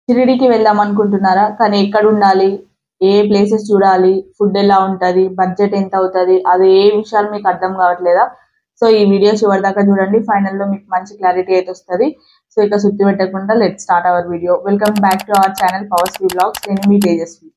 షిరిడీకి వెళ్దాం అనుకుంటున్నారా? కానీ ఎక్కడ ఉండాలి, ఏ ప్లేసెస్ చూడాలి, ఫుడ్ ఎలా ఉంటది, బడ్జెట్ ఎంత అవుతది, అది ఏ విషయాలు మీకు అర్థం కావట్లేదా? సో ఈ వీడియో చివరి దాకా చూడండి. ఫైనల్ లో మీకు మంచి క్లారిటీ అయితే వస్తుంది. సో ఇక సుత్తి పెట్టకుండా let start our video. Welcome back to our channel powerful blogs. నేను మీ తేజస్వి.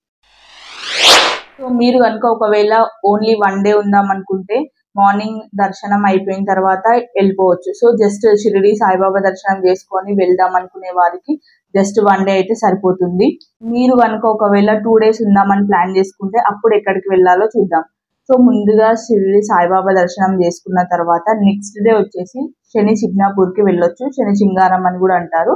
సో మీరు కనుక ఒకవేళ ఓన్లీ వన్ డే ఉందాం అనుకుంటే మార్నింగ్ దర్శనం అయిపోయిన తర్వాత వెళ్ళిపోవచ్చు. సో జస్ట్ షిరిడి సాయిబాబా దర్శనం చేసుకొని వెళ్దాం అనుకునే వారికి జస్ట్ వన్ డే అయితే సరిపోతుంది. మీరు కనుక ఒకవేళ 2 days ఉందామని ప్లాన్ చేసుకుంటే అప్పుడు ఎక్కడికి వెళ్ళాలో చూద్దాం. సో ముందుగా షిరిడి సాయిబాబా దర్శనం చేసుకున్న తర్వాత నెక్స్ట్ డే వచ్చేసి శని శిగ్నాపూర్ కి వెళ్ళొచ్చు. శని సింగారం అని కూడా అంటారు.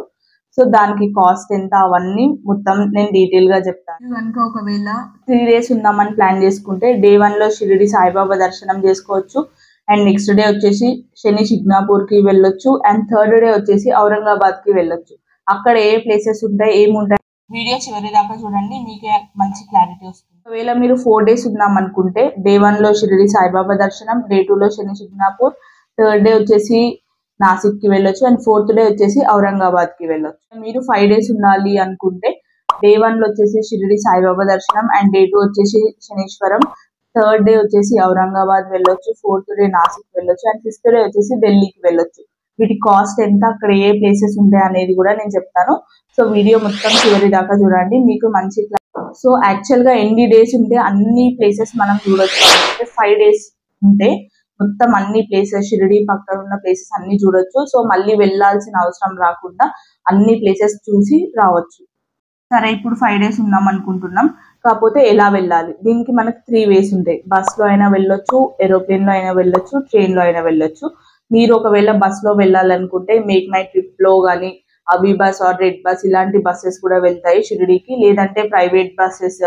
సో దానికి కాస్ట్ ఎంత అవన్నీ మొత్తం నేను డీటెయిల్ గా చెప్తాను. కనుక ఒకవేళ 3 days ఉందామని ప్లాన్ చేసుకుంటే డే 1 లో షిరిడి సాయిబాబా దర్శనం చేసుకోవచ్చు. అండ్ నెక్స్ట్ డే వచ్చేసి శని శిగ్నాపూర్ కి వెళ్ళొచ్చు. అండ్ థర్డ్ డే వచ్చేసి ఔరంగాబాద్ కి వెళ్ళొచ్చు. అక్కడ ఏ ప్లేసెస్ ఉంటాయి, ఏముంటాయి, వీడియో చివరి దాకా చూడండి, మీకే మంచి క్లారిటీ వస్తుంది. ఒకవేళ మీరు 4 days ఉందాం అనుకుంటే డే 1 లో షిరిడి సాయిబాబా దర్శనం, డే 2 లో శని శిగ్నాపూర్, థర్డ్ డే వచ్చేసి నాసిక్ కి వెళ్ళొచ్చు. అండ్ ఫోర్త్ డే వచ్చేసి ఔరంగాబాద్ కి వెళ్ళొచ్చు. మీరు 5 days ఉండాలి అనుకుంటే డే 1 లో వచ్చేసి షిరిడి సాయిబాబా దర్శనం, అండ్ డే 2 వచ్చేసి శనీశ్వరం, థర్డ్ డే వచ్చేసి ఔరంగాబాద్ వెళ్ళొచ్చు, ఫోర్త్ డే నాసిక్ వెళ్ళొచ్చు, అండ్ ఫిఫ్త్ డే వచ్చేసి ఢిల్లీకి వెళ్ళొచ్చు. వీటి కాస్ట్ ఎంత, అక్కడ ఏ ప్లేసెస్ ఉంటాయి అనేది కూడా నేను చెప్తాను. సో వీడియో మొత్తం చివరి దాకా చూడండి, మీకు మంచి సో యాక్చువల్ గా ఎన్ని డేస్ ఉంటే అన్ని ప్లేసెస్ మనం చూడొచ్చు అంటే 5 days ఉంటే మొత్తం అన్ని ప్లేసెస్ షిరిడి పక్కన ఉన్న ప్లేసెస్ అన్ని చూడొచ్చు. సో మళ్ళీ వెళ్ళాల్సిన అవసరం రాకుండా అన్ని ప్లేసెస్ చూసి రావచ్చు. సరే, ఇప్పుడు 5 days ఉందాం అనుకుంటున్నాం. కాకపోతే ఎలా వెళ్ళాలి, దీనికి మనకు 3 ways ఉంటాయి. బస్ లో అయినా వెళ్ళొచ్చు, ఏరోప్లేన్ లో అయినా వెళ్ళొచ్చు, ట్రైన్ లో అయినా వెళ్ళొచ్చు. మీరు ఒకవేళ బస్ లో వెళ్ళాలనుకుంటే మేక్ మై ట్రిప్ లో కానీ అవి బస్ ఆర్ రెడ్ బస్ ఇలాంటి బస్సెస్ కూడా వెళ్తాయి షిరిడీకి. లేదంటే ప్రైవేట్ బస్సెస్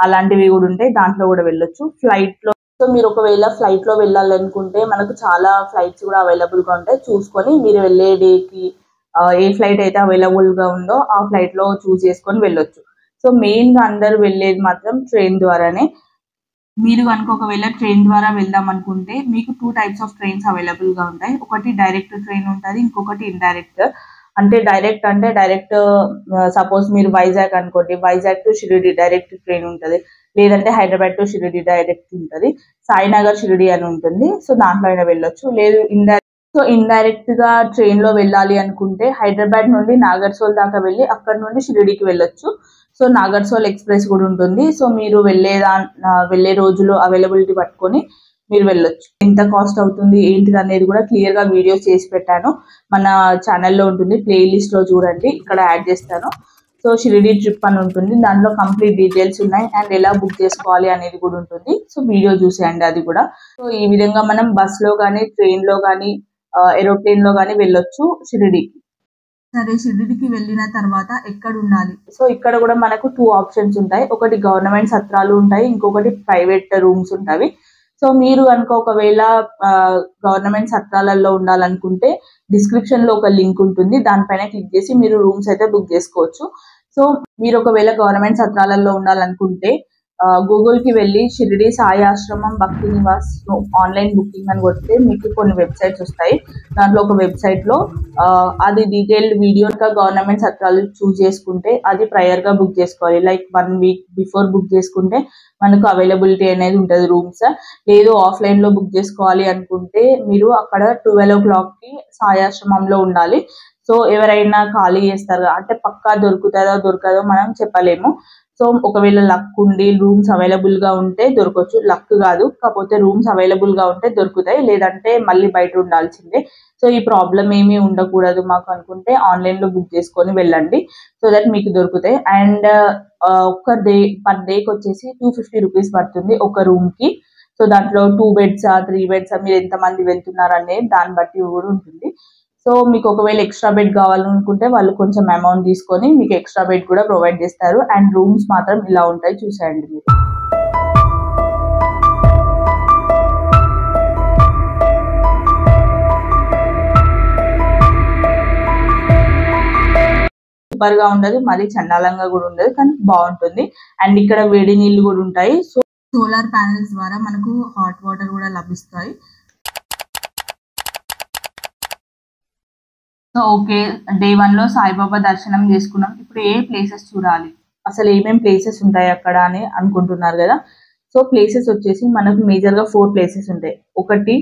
అలాంటివి కూడా ఉంటాయి, దాంట్లో కూడా వెళ్ళొచ్చు. ఫ్లైట్ లో, సో మీరు ఒకవేళ ఫ్లైట్ లో వెళ్ళాలనుకుంటే మనకు చాలా ఫ్లైట్స్ కూడా అవైలబుల్ గా ఉంటాయి. చూసుకొని మీరు వెళ్ళే డేకి ఏ ఫ్లైట్ అయితే అవైలబుల్ గా ఉందో ఆ ఫ్లైట్ లో చూస్ చేసుకొని వెళ్ళొచ్చు. సో మెయిన్ గా అందరు వెళ్ళేది మాత్రం ట్రైన్ ద్వారానే. మీరు కనుక ఒకవేళ ట్రైన్ ద్వారా వెళ్దాం అనుకుంటే మీకు 2 types ఆఫ్ ట్రైన్స్ అవైలబుల్ గా ఉంటాయి. ఒకటి డైరెక్ట్ ట్రైన్ ఉంటుంది, ఇంకొకటి ఇండైరెక్ట్. అంటే డైరెక్ట్ సపోజ్ మీరు వైజాగ్ అనుకోండి, Vizag to Shirdi direct train ఉంటుంది. లేదంటే హైదరాబాద్ టు షిరిడి డైరెక్ట్ ఉంటుంది. సాయినగర్ షిరిడి అని ఉంటుంది. సో దాంట్లో అయినా వెళ్ళొచ్చు. లేదు ఇండైరెక్ట్ గా ట్రైన్ లో వెళ్ళాలి అనుకుంటే హైదరాబాద్ నుండి నాగర్సోల్ దాకా వెళ్ళి అక్కడ నుండి షిరిడికి వెళ్ళొచ్చు. సో నాగర్సోల్ ఎక్స్ప్రెస్ కూడా ఉంటుంది. సో మీరు వెళ్ళే రోజులు అవైలబిలిటీ పట్టుకొని మీరు వెళ్ళొచ్చు. ఎంత కాస్ట్ అవుతుంది ఏంటిది అనేది కూడా క్లియర్ గా వీడియోస్ చేసి పెట్టాను, మన ఛానల్లో ఉంటుంది. ప్లేలిస్ట్ లో చూడండి, ఇక్కడ యాడ్ చేస్తాను. సో షిరిడి ట్రిప్ అని ఉంటుంది, దాంట్లో కంప్లీట్ డీటెయిల్స్ ఉన్నాయి. అండ్ ఎలా బుక్ చేసుకోవాలి అనేది కూడా ఉంటుంది. సో వీడియో చూసేయండి అది కూడా. సో ఈ విధంగా మనం బస్ లో కానీ, ట్రైన్ లో కానీ, ఏరోప్లేన్ లో కానీ వెళ్ళొచ్చు షిరిడికి. సరే, షిరిడికి వెళ్ళిన తర్వాత ఎక్కడ ఉండాలి? సో ఇక్కడ కూడా మనకు 2 options ఉంటాయి. ఒకటి గవర్నమెంట్ సత్రాలు ఉంటాయి, ఇంకొకటి ప్రైవేట్ రూమ్స్ ఉంటాయి. సో మీరు కనుక ఒకవేళ గవర్నమెంట్ సత్రాలలో ఉండాలనుకుంటే డిస్క్రిప్షన్ లో ఒక లింక్ ఉంటుంది, దానిపైన క్లిక్ చేసి మీరు రూమ్స్ అయితే బుక్ చేసుకోవచ్చు. సో మీరు ఒకవేళ గవర్నమెంట్ సత్రాలలో ఉండాలనుకుంటే గూగుల్ కి వెళ్ళి షిరిడి సాయి ఆశ్రమం భక్తి నివాస్ ఆన్లైన్ బుకింగ్ అని కొడితే మీకు కొన్ని వెబ్సైట్స్ వస్తాయి. దాంట్లో ఒక వెబ్సైట్ లో అది డీటెయిల్డ్ వీడియో గవర్నమెంట్ సత్రాలు చూస్ చేసుకుంటే అది ప్రయర్ గా బుక్ చేసుకోవాలి. లైక్ 1 week బిఫోర్ బుక్ చేసుకుంటే మనకు అవైలబిలిటీ అనేది ఉంటుంది రూమ్స్. లేదు ఆఫ్లైన్ లో బుక్ చేసుకోవాలి అనుకుంటే మీరు అక్కడ 12 o'clock కి సాయి ఆశ్రమంలో ఉండాలి. సో ఎవరైనా ఖాళీ చేస్తారు అంటే పక్కా దొరకదో మనం చెప్పలేము. సో ఒకవేళ లక్ ఉండి రూమ్స్ అవైలబుల్ గా ఉంటే దొరకవచ్చు, లక్ కాదు, కాకపోతే రూమ్స్ అవైలబుల్ గా ఉంటే దొరుకుతాయి, లేదంటే మళ్ళీ బయట ఉండాల్సిందే. సో ఈ ప్రాబ్లం ఏమీ ఉండకూడదు మాకు అనుకుంటే ఆన్లైన్ లో బుక్ చేసుకొని వెళ్ళండి, సో దట్ మీకు దొరుకుతాయి. అండ్ పర్ డేకి వచ్చేసి 250 rupees పడుతుంది ఒక రూమ్ కి. సో దాంట్లో 2 beds 3 beds మీరు ఎంత మంది వెళ్తున్నారు అనేది దాన్ని బట్టి కూడా ఉంటుంది. సో మీకు ఒకవేళ ఎక్స్ట్రా బెడ్ కావాలనుకుంటే వాళ్ళు కొంచెం అమౌంట్ తీసుకొని మీకు ఎక్స్ట్రా బెడ్ కూడా ప్రొవైడ్ చేస్తారు. అండ్ రూమ్స్ మాత్రం ఇలా ఉంటాయి, చూసేయండి మీరు. సూపర్ గా ఉండదు, మరి చండాలంగా కూడా ఉండదు, కానీ బాగుంటుంది. అండ్ ఇక్కడ వేడి నీళ్లు కూడా ఉంటాయి. సో సోలార్ ప్యానెల్స్ ద్వారా మనకు హాట్ వాటర్ కూడా లభిస్తాయి. సో ఓకే, డే 1 లో సాయిబాబా దర్శనం చేసుకున్నాం. ఇప్పుడు ఏ ప్లేసెస్ చూడాలి, అసలు ఏమేం ప్లేసెస్ ఉంటాయి అక్కడ అని అనుకుంటున్నారు కదా. సో ప్లేసెస్ వచ్చేసి మనకు మేజర్గా 4 ప్లేసెస్ ఉంటాయి. ఒకటి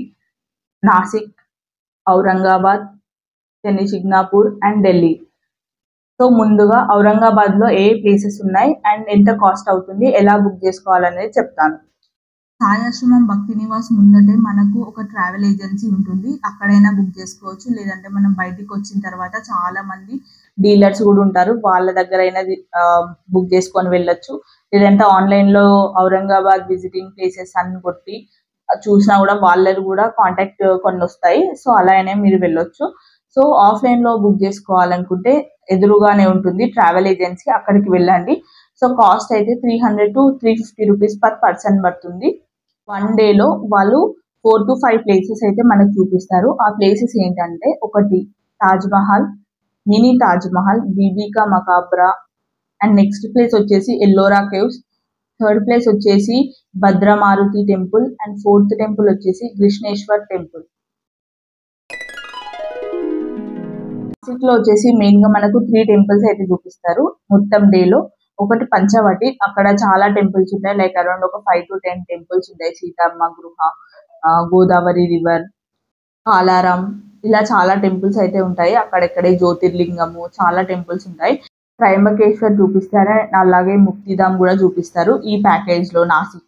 నాసిక్, ఔరంగాబాద్, శని శిగ్నాపూర్ అండ్ ఢిల్లీ. సో ముందుగా ఔరంగాబాద్లో ఏ ప్లేసెస్ ఉన్నాయి అండ్ ఎంత కాస్ట్ అవుతుంది, ఎలా బుక్ చేసుకోవాలనేది చెప్తాను. సాయి ఆశ్రమం భక్తి నివాస్ ముందటే మనకు ఒక ట్రావెల్ ఏజెన్సీ ఉంటుంది. అక్కడైనా బుక్ చేసుకోవచ్చు, లేదంటే మనం బయటికి వచ్చిన తర్వాత చాలా మంది డీలర్స్ కూడా ఉంటారు, వాళ్ళ దగ్గర అయినా బుక్ చేసుకొని వెళ్ళొచ్చు. లేదంటే ఆన్లైన్లో ఔరంగాబాద్ విజిటింగ్ ప్లేసెస్ అని కొట్టి చూసినా కూడా వాళ్ళది కూడా కాంటాక్ట్ కొన్ని వస్తాయి. సో అలా అయినా మీరు వెళ్ళొచ్చు. సో ఆఫ్లైన్లో బుక్ చేసుకోవాలనుకుంటే ఎదురుగానే ఉంటుంది ట్రావెల్ ఏజెన్సీ, అక్కడికి వెళ్ళండి. సో కాస్ట్ అయితే 300 to 350 రూపీస్ పర్ పర్సన్ పడుతుంది. 1 డేలో వాళ్ళు 4 to 5 ప్లేసెస్ అయితే మనకు చూపిస్తారు. ఆ ప్లేసెస్ ఏంటంటే ఒకటి Taj Mahal, mini Taj Mahal, Bibi Ka Maqbara and next place వచ్చేసి ఎల్లోరా కేవ్స్. థర్డ్ ప్లేస్ వచ్చేసి Bhadra Maruti temple and fourth temple వచ్చేసి కృష్ణేశ్వర్ టెంపుల్. నాసిక్ లో వచ్చేసి మెయిన్ గా మనకు 3 టెంపుల్స్ అయితే చూపిస్తారు మొత్తం డేలో. ఒకటి పంచవటి, అక్కడ చాలా టెంపుల్స్ ఉంటాయి, లైక్ అరౌండ్ ఒక 5 to 10 టెంపుల్స్ ఉంటాయి. సీతమ్మ గృహ, గోదావరి రివర్, కాలారాం, ఇలా చాలా టెంపుల్స్ అయితే ఉంటాయి. అక్కడెక్కడే జ్యోతిర్లింగము, చాలా టెంపుల్స్ ఉంటాయి. త్రయంబకేశ్వర్ చూపిస్తారు, అలాగే ముక్తిధామ్ కూడా చూపిస్తారు ఈ ప్యాకేజ్ లో నాసిక్.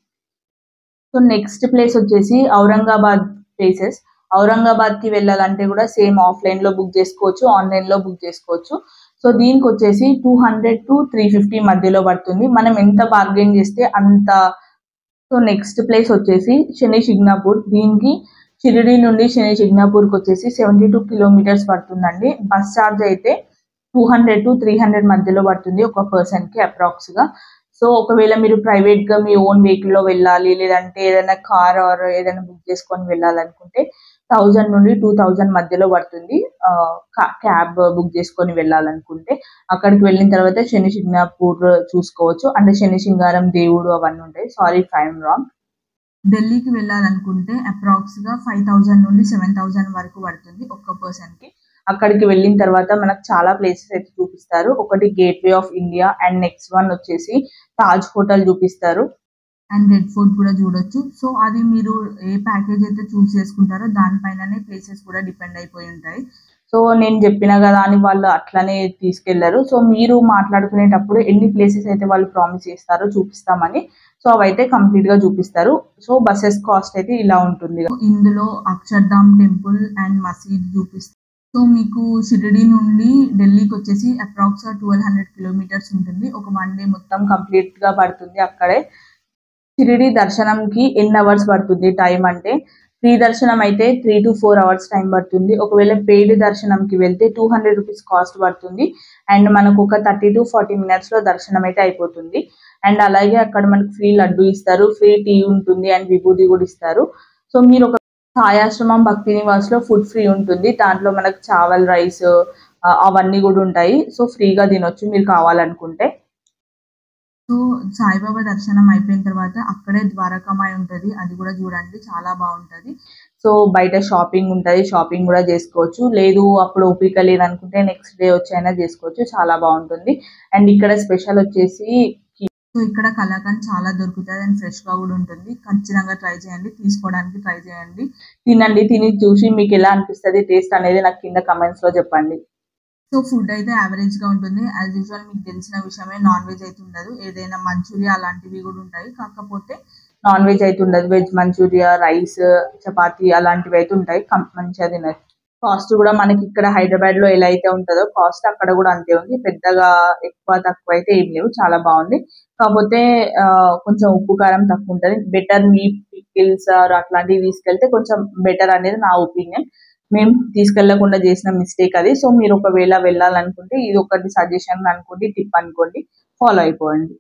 సో నెక్స్ట్ ప్లేస్ వచ్చేసి ఔరంగాబాద్ ప్లేసెస్. ఔరంగాబాద్ కి వెళ్ళాలంటే కూడా సేమ్ ఆఫ్లైన్ లో బుక్ చేసుకోవచ్చు, ఆన్లైన్ లో బుక్ చేసుకోవచ్చు. సో దీనికి వచ్చేసి 200 to 350 మధ్యలో పడుతుంది, మనం ఎంత బార్గెన్ చేస్తే అంత. సో నెక్స్ట్ ప్లేస్ వచ్చేసి శని శిగ్నాపూర్. దీనికి షిరిడి నుండి శని శిగ్నాపూర్కి వచ్చేసి 72 కిలోమీటర్స్ పడుతుందండి. బస్ ఛార్జ్ అయితే 200 to 300 మధ్యలో పడుతుంది ఒక పర్సన్ కి అప్రాక్స్ గా. సో ఒకవేళ మీరు ప్రైవేట్ గా మీ ఓన్ వెహికల్ లో వెళ్ళాలి, లేదంటే ఏదైనా కార్ ఆర్ ఏదైనా బుక్ చేసుకొని వెళ్ళాలనుకుంటే 1000 నుండి 2000 మధ్యలో పడుతుంది. క్యాబ్ బుక్ చేసుకొని వెళ్ళాలనుకుంటే అక్కడికి వెళ్ళిన తర్వాత శని శిగ్నాపూర్ చూసుకోవచ్చు, అంటే శని శృంగారం దేవుడు అవన్నీ ఉంటాయి. Sorry if I'm wrong. ఢిల్లీకి వెళ్ళాలనుకుంటే అప్రాక్స్ గా 5000 నుండి 7000 వరకు పడుతుంది ఒక్క పర్సన్ కి. అక్కడికి వెళ్ళిన తర్వాత మనకు చాలా ప్లేసెస్ అయితే చూపిస్తారు. ఒకటి gateway of India and next one వచ్చేసి తాజ్ హోటల్ చూపిస్తారు అండ్ రెడ్ ఫోర్ట్ కూడా చూడొచ్చు. సో అది మీరు ఏ ప్యాకేజ్ అయితే చూస్ చేసుకుంటారో దానిపైననే ప్లేసెస్ కూడా డిపెండ్ అయిపోయి ఉంటాయి. సో నేను చెప్పిన కదా అని వాళ్ళు అట్లనే తీసుకెళ్లారు. సో మీరు మాట్లాడుకునేటప్పుడు ఎన్ని ప్లేసెస్ అయితే వాళ్ళు ప్రామిస్ చేస్తారో చూపిస్తామని, సో అవైతే కంప్లీట్ గా చూపిస్తారు. సో బస్సెస్ కాస్ట్ అయితే ఇలా ఉంటుంది. ఇందులో అక్షర్ధామ్ టెంపుల్ అండ్ మసీద్ చూపిస్తారు. సో మీకు షిరిడి నుండి ఢిల్లీకి వచ్చేసి అప్రాక్స్ 1200 కిలోమీటర్స్ ఉంటుంది. ఒక 1 డే మొత్తం కంప్లీట్ గా పడుతుంది అక్కడే. షిరిడి దర్శనంకి ఎన్ని అవర్స్ పడుతుంది టైం అంటే, ఫ్రీ దర్శనం అయితే 3 to 4 అవర్స్ టైం పడుతుంది. ఒకవేళ పెయిడ్ దర్శనంకి వెళ్తే 200 రూపీస్ కాస్ట్ పడుతుంది అండ్ మనకు ఒక 30 to 40 మినిట్స్ లో దర్శనం అయితే అయిపోతుంది. అండ్ అలాగే అక్కడ మనకు ఫ్రీ లడ్డు ఇస్తారు, ఫ్రీ టీ ఉంటుంది అండ్ విభూది కూడా ఇస్తారు. సో మీరు ఒక సాయి ఆశ్రమం భక్తి నివాస్ లో ఫుడ్ ఫ్రీ ఉంటుంది, దాంట్లో మనకు చావల్ రైస్ అవన్నీ కూడా ఉంటాయి. సో ఫ్రీగా తినొచ్చు మీరు కావాలనుకుంటే. సో సాయిబాబా దర్శనం అయిపోయిన తర్వాత అక్కడే ద్వారకామాయి ఉంటుంది, అది కూడా చూడండి, చాలా బాగుంటది. సో బయట షాపింగ్ ఉంటుంది, షాపింగ్ కూడా చేసుకోవచ్చు. లేదు అప్పుడు ఓపిక లేదనుకుంటే నెక్స్ట్ డే వచ్చైనా చేసుకోవచ్చు, చాలా బాగుంటుంది. అండ్ ఇక్కడ స్పెషల్ వచ్చేసి సో ఇక్కడ కలాకండ్ చాలా దొరుకుతుంది అండ్ ఫ్రెష్ గా కూడా ఉంటుంది. ఖచ్చితంగా ట్రై చేయండి, తీసుకోవడానికి ట్రై చేయండి, తినండి. తిని చూసి మీకు ఎలా అనిపిస్తుంది టేస్ట్ అనేది నాకు కింద కమెంట్స్ లో చెప్పండి. సో ఫుడ్ అయితే యావరేజ్ గా ఉంటుంది. యాజ్ యూజువల్ మీకు తెలిసిన విషయమే, నాన్ వెజ్ అయితే ఉండదు. ఏదైనా మంచూరియా అలాంటివి కూడా ఉంటాయి, కాకపోతే నాన్ వెజ్ అయితే ఉండదు. వెజ్ మంచూరియా, రైస్, చపాతి అలాంటివి అయితే ఉంటాయి, మంచిగా తినచ్చు. కాస్ట్ కూడా మనకి ఇక్కడ హైదరాబాద్ లో ఎలా అయితే ఉంటుందో కాస్ట్ అక్కడ కూడా అంతే ఉంది. పెద్దగా ఎక్కువ తక్కువ అయితే ఏం లేవు, చాలా బాగుంది. కాకపోతే కొంచెం ఉప్పు కారం తక్కువ ఉంటుంది. బెటర్ మీ పికిల్స్ అట్లాంటివి తీసుకెళ్తే కొంచెం బెటర్ అనేది నా ఒపీనియన్. మేము తీసుకెళ్లకుండా చేసిన మిస్టేక్ అది. సో మీరు ఒకవేళ వెళ్ళాలనుకుంటే ఇది ఒకటి సజెషన్ అనుకోండి, టిప్ అనుకోండి, ఫాలో అయిపోండి.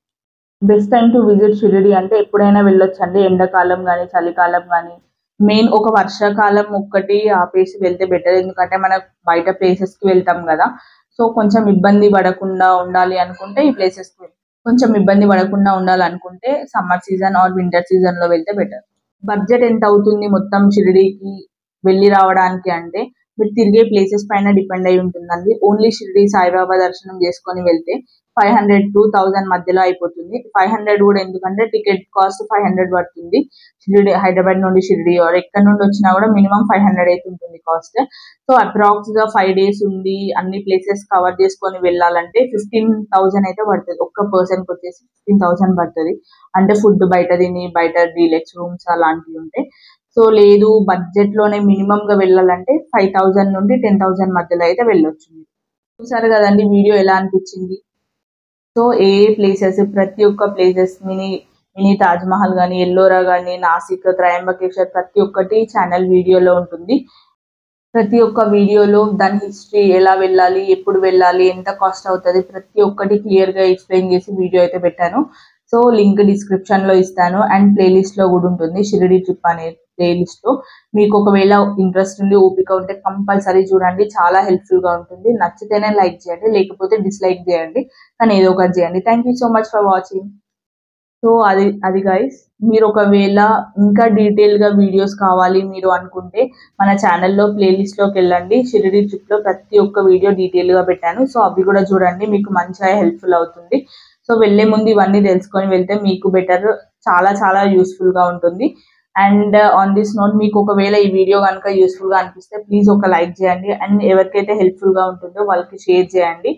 Best time to visit Shirdi అంటే ఎప్పుడైనా వెళ్ళొచ్చండి, ఎండాకాలం కానీ చలికాలం కానీ. మెయిన్ ఒక వర్షాకాలం ఒక్కటి ఆపేసి వెళ్తే బెటర్, ఎందుకంటే మనం బయట ప్లేసెస్ కి వెళ్తాం కదా. సో కొంచెం ఇబ్బంది పడకుండా ఉండాలి అనుకుంటే ఈ ప్లేసెస్ కి కొంచెం ఇబ్బంది పడకుండా ఉండాలనుకుంటే summer season are winter season లో వెళ్తే బెటర్. బడ్జెట్ ఎంత అవుతుంది మొత్తం షిరిడీకి వెళ్ళి రావడానికి అంటే మీరు తిరిగే ప్లేసెస్ పైన డిపెండ్ అయి ఉంటుందండి. ఓన్లీ షిరిడి సాయిబాబా దర్శనం చేసుకొని వెళ్తే 500 to 1000 మధ్యలో అయిపోతుంది. 500 కూడా ఎందుకంటే టికెట్ కాస్ట్ 500 పడుతుంది. షిరిడి హైదరాబాద్ నుండి షిరిడి ఎక్కడి నుండి వచ్చినా కూడా మినిమం 500 అయితే ఉంటుంది కాస్ట్. సో అప్రాక్స్ గా 5 days ఉండి అన్ని ప్లేసెస్ కవర్ చేసుకొని వెళ్ళాలంటే 15,000 అయితే పడుతుంది. ఒక్క పర్సన్ కి వచ్చేసి 15,000 పడుతుంది. అంటే ఫుడ్ బయట తిని బయట డీలక్స్ రూమ్స్ అలాంటివి ఉంటాయి. సో లేదు బడ్జెట్ లోనే మినిమం గా వెళ్ళాలంటే 5,000 నుండి 10,000 మధ్యలో అయితే వెళ్ళొచ్చు. చూసారు కదండి వీడియో ఎలా అనిపించింది. సో ఏ ప్లేసెస్ ప్రతి ఒక్క ప్లేసెస్ మినీ తాజ్ మహల్ కానీ, ఎల్లోరా కానీ, నాసిక్, త్రయంబకేశ్వర్ ప్రతి ఒక్కటి ఛానల్ వీడియోలో ఉంటుంది. ప్రతి ఒక్క వీడియోలో దాని హిస్టరీ, ఎలా వెళ్ళాలి, ఎప్పుడు వెళ్ళాలి, ఎంత కాస్ట్ అవుతుంది, ప్రతి ఒక్కటి క్లియర్ గా ఎక్స్ప్లెయిన్ చేసి వీడియో అయితే పెట్టాను. సో లింక్ డిస్క్రిప్షన్ లో ఇస్తాను అండ్ ప్లేలిస్ట్ లో కూడా ఉంటుంది. షిరిడి ట్రిప్ అనే ప్లేలిస్ట్ లో మీకు ఒకవేళ ఇంట్రెస్ట్ ఉండి ఓపిక ఉంటే కంపల్సరీ చూడండి. చాలా హెల్ప్ఫుల్ గా ఉంటుంది. నచ్చితేనే లైక్ చేయండి, లేకపోతే డిస్లైక్ చేయండి, కానీ ఏదో ఒకటి చేయండి. Thank you so much for watching. So అది గైస్, మీరు ఒకవేళ ఇంకా డీటెయిల్ గా వీడియోస్ కావాలి మీరు అనుకుంటే మన ఛానల్లో ప్లేలిస్ట్ లోకి వెళ్ళండి. షిరిడి ట్రిప్ లో ప్రతి ఒక్క వీడియో డీటెయిల్ గా పెట్టాను. సో అవి కూడా చూడండి, మీకు మంచిగా హెల్ప్ఫుల్ అవుతుంది. సో వెళ్లే ముందు ఇవన్నీ తెలుసుకొని వెళ్తే మీకు బెటర్, చాలా చాలా యూస్ఫుల్ గా ఉంటుంది. అండ్ ఆన్ దిస్ నోట్, మీకు ఒకవేళ ఈ వీడియో కనుక యూస్ఫుల్ గా అనిపిస్తే ప్లీజ్ ఒక లైక్ చేయండి అండ్ ఎవరికైతే హెల్ప్ఫుల్ గా ఉంటుందో వాళ్ళకి షేర్ చేయండి.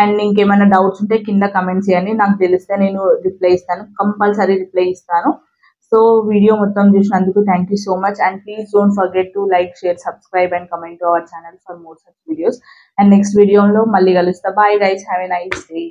అండ్ ఇంకేమైనా డౌట్స్ ఉంటే కింద కమెంట్ చేయండి, నాకు తెలిస్తే నేను రిప్లై ఇస్తాను, కంపల్సరీ రిప్లై ఇస్తాను. సో వీడియో మొత్తం చూసినందుకు thank you so much and please don't forget to like, share, subscribe and comment to our channel for more such videos. And next వీడియోలో మళ్ళీ కలుస్తా. Bye guys, have a nice day.